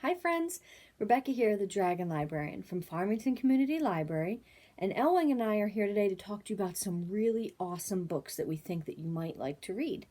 Hi friends, Rebecca here, the Dragon Librarian from Farmington Community Library, and Elwing and I are here today to talk to you about some really awesome books that we think that you might like to read.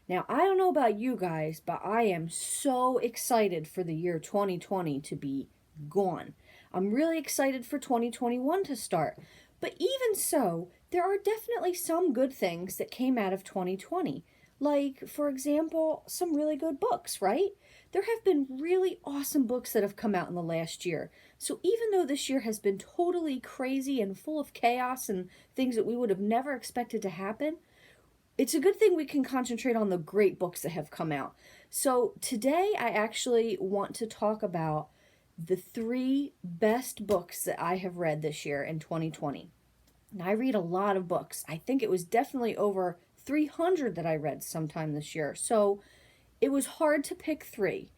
Now, I don't know about you guys, but I am so excited for the year 2020 to be gone. I'm really excited for 2021 to start. But even so, there are definitely some good things that came out of 2020. Like, for example, some really good books, right? There have been really awesome books that have come out in the last year. So even though this year has been totally crazy and full of chaos and things that we would have never expected to happen, it's a good thing we can concentrate on the great books that have come out. So today I actually want to talk about the three best books that I have read this year in 2020. And I read a lot of books. I think it was definitely over 300 that I read sometime this year. So it was hard to pick three,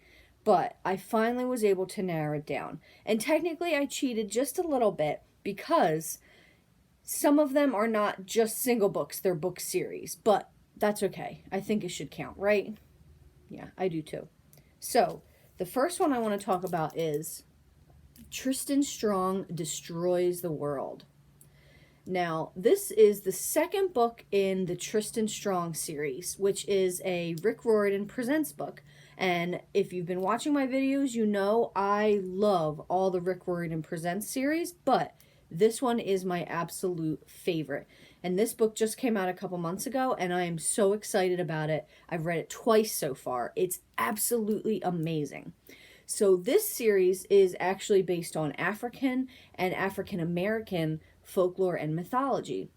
but I finally was able to narrow it down. And technically I cheated just a little bit because some of them are not just single books, they're book series, but that's okay. I think it should count, right? Yeah, I do too. So, the first one I want to talk about is Tristan Strong Destroys the World. Now, this is the second book in the Tristan Strong series, which is a Rick Riordan Presents book. And if you've been watching my videos, you know I love all the Rick Riordan Presents series, but this one is my absolute favorite. And this book just came out a couple months ago, and I am so excited about it. I've read it twice so far. It's absolutely amazing. So this series is actually based on African and African American folklore and mythology,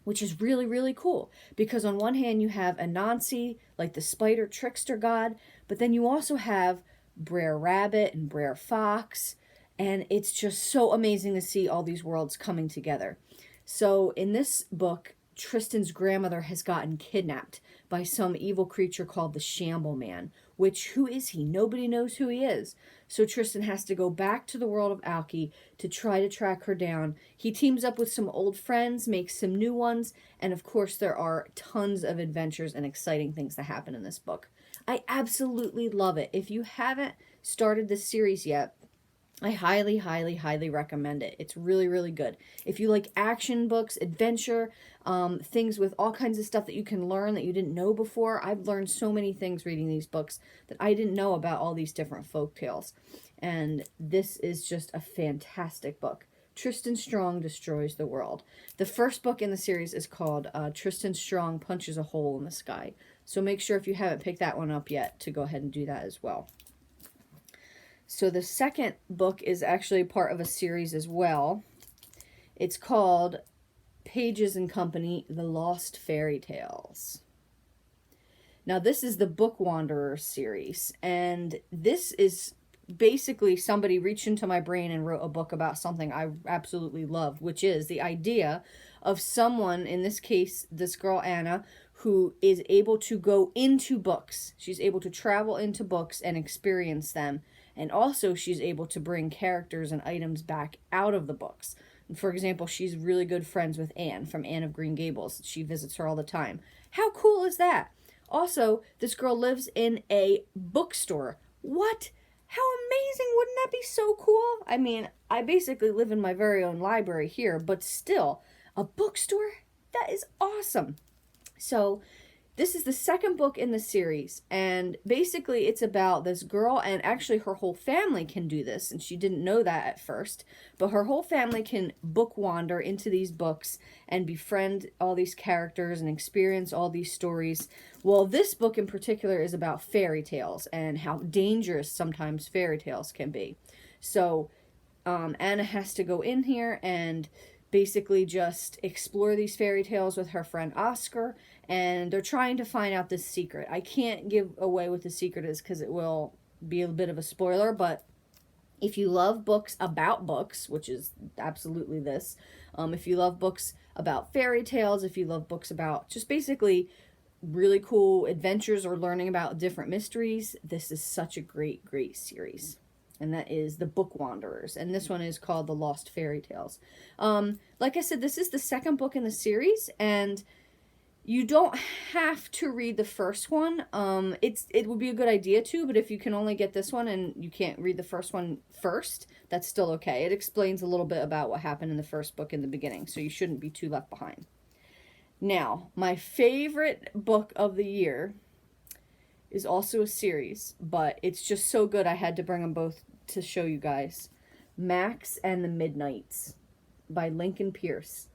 which is really, really cool. Because on one hand, you have Anansi, like the spider trickster god, but then you also have Brer Rabbit and Brer Fox, and it's just so amazing to see all these worlds coming together. So in this book, Tristan's grandmother has gotten kidnapped by some evil creature called the Shamble Man, which, who is he? Nobody knows who he is. So Tristan has to go back to the world of Alki to try to track her down. He teams up with some old friends, makes some new ones, and of course there are tons of adventures and exciting things that happen in this book. I absolutely love it. If you haven't started this series yet, I highly, highly, highly recommend it. It's really, really good. If you like action books, adventure, things with all kinds of stuff that you can learn that you didn't know before. I've learned so many things reading these books that I didn't know about all these different folk tales. And this is just a fantastic book. Tristan Strong Destroys the World. The first book in the series is called Tristan Strong Punches a Hole in the Sky. So make sure if you haven't picked that one up yet to go ahead and do that as well. So the second book is actually part of a series as well. It's called Pages and Company, The Lost Fairy Tales. Now this is the Bookwanderers series, and this is basically somebody reached into my brain and wrote a book about something I absolutely love, which is the idea of someone, in this case, this girl Anna, who is able to go into books. She's able to travel into books and experience them. And also she's able to bring characters and items back out of the books. For example, she's really good friends with Anne from Anne of Green Gables. She visits her all the time. How cool is that? Also, this girl lives in a bookstore. What? How amazing! Wouldn't that be so cool? I mean, I basically live in my very own library here, but still, a bookstore? That is awesome. So, this is the second book in the series, and basically it's about this girl, and actually her whole family can do this, and she didn't know that at first, but her whole family can book wander into these books and befriend all these characters and experience all these stories. Well, this book in particular is about fairy tales and how dangerous sometimes fairy tales can be. So Anna has to go in here and basically just explore these fairy tales with her friend Oscar, and they're trying to find out this secret. I can't give away what the secret is because it will be a bit of a spoiler, but if you love books about books, which is absolutely this, if you love books about fairy tales, if you love books about just basically really cool adventures or learning about different mysteries, this is such a great, great series. And that is the Bookwanderers. And this one is called The Lost Fairy Tales. Like I said, this is the second book in the series, and You don't have to read the first one. It would be a good idea to, but if you can only get this one and you can't read the first one first, that's still okay. It explains a little bit about what happened in the first book in the beginning, so you shouldn't be too left behind. Now, my favorite book of the year is also a series, but it's just so good I had to bring them both to show you guys. Max and the Midknights by Lincoln Peirce.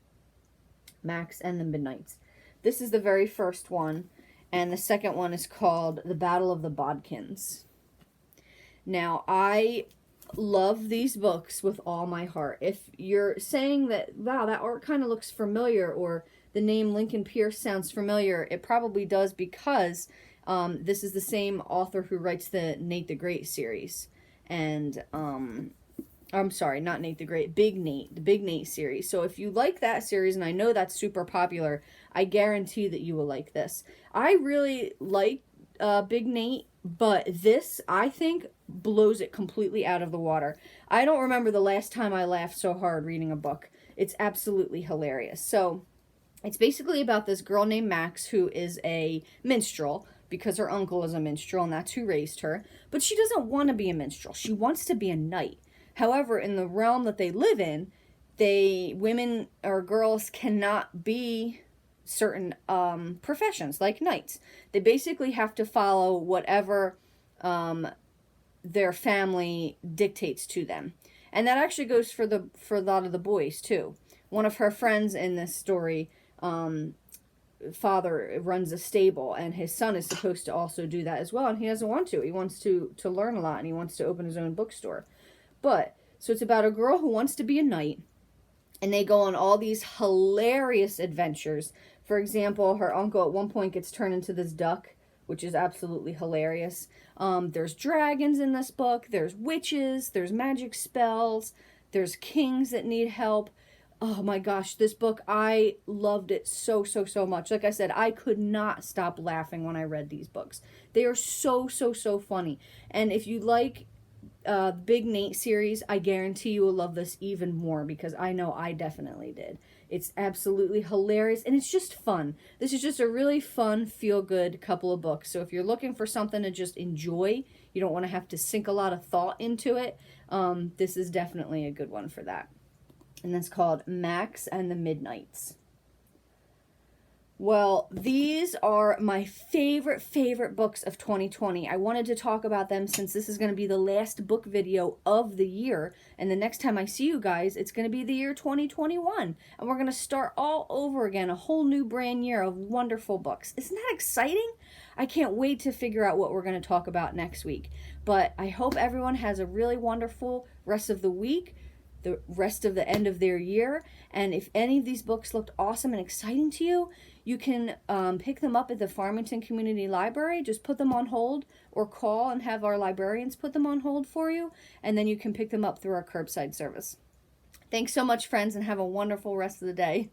Max and the Midknights. This is the very first one, and the second one is called The Battle of the Bodkins. Now, I love these books with all my heart. If you're saying that, wow, that art kind of looks familiar, or the name Lincoln Peirce sounds familiar, it probably does, because this is the same author who writes the Nate the Great series. And I'm sorry, not Nate the Great, Big Nate, the Big Nate series. So if you like that series, and I know that's super popular, I guarantee that you will like this. I really like Big Nate, but this, I think, blows it completely out of the water. I don't remember the last time I laughed so hard reading a book. It's absolutely hilarious. So it's basically about this girl named Max who is a minstrel, because her uncle is a minstrel, and that's who raised her. But she doesn't want to be a minstrel. She wants to be a knight. However, in the realm that they live in, women or girls cannot be certain professions, like knights. They basically have to follow whatever their family dictates to them. And that actually goes for a lot of the boys, too. One of her friends in this story, father runs a stable, and his son is supposed to also do that as well, and he doesn't want to. He wants to learn a lot, and he wants to open his own bookstore. But, so it's about a girl who wants to be a knight, and they go on all these hilarious adventures. For example, her uncle at one point gets turned into this duck, which is absolutely hilarious. There's dragons in this book, there's witches, there's magic spells, there's kings that need help. Oh my gosh, this book, I loved it so, so, so much. Like I said, I could not stop laughing when I read these books. They are so, so, so funny. And if you like Big Nate series, I guarantee you will love this even more, because I know I definitely did. It's absolutely hilarious, and it's just fun. This is just a really fun, feel-good couple of books. So if you're looking for something to just enjoy, you don't want to have to sink a lot of thought into it, this is definitely a good one for that. And that's called Max and the Midknights. Well, these are my favorite books of 2020. I wanted to talk about them since this is going to be the last book video of the year. And the next time I see you guys, it's going to be the year 2021. And we're going to start all over again, a whole new brand year of wonderful books. Isn't that exciting? I can't wait to figure out what we're going to talk about next week. But I hope everyone has a really wonderful rest of the week, the rest of the end of their year. And if any of these books looked awesome and exciting to you, you can pick them up at the Farmington Community Library. Just put them on hold, or call and have our librarians put them on hold for you, and then you can pick them up through our curbside service. Thanks so much, friends, and have a wonderful rest of the day.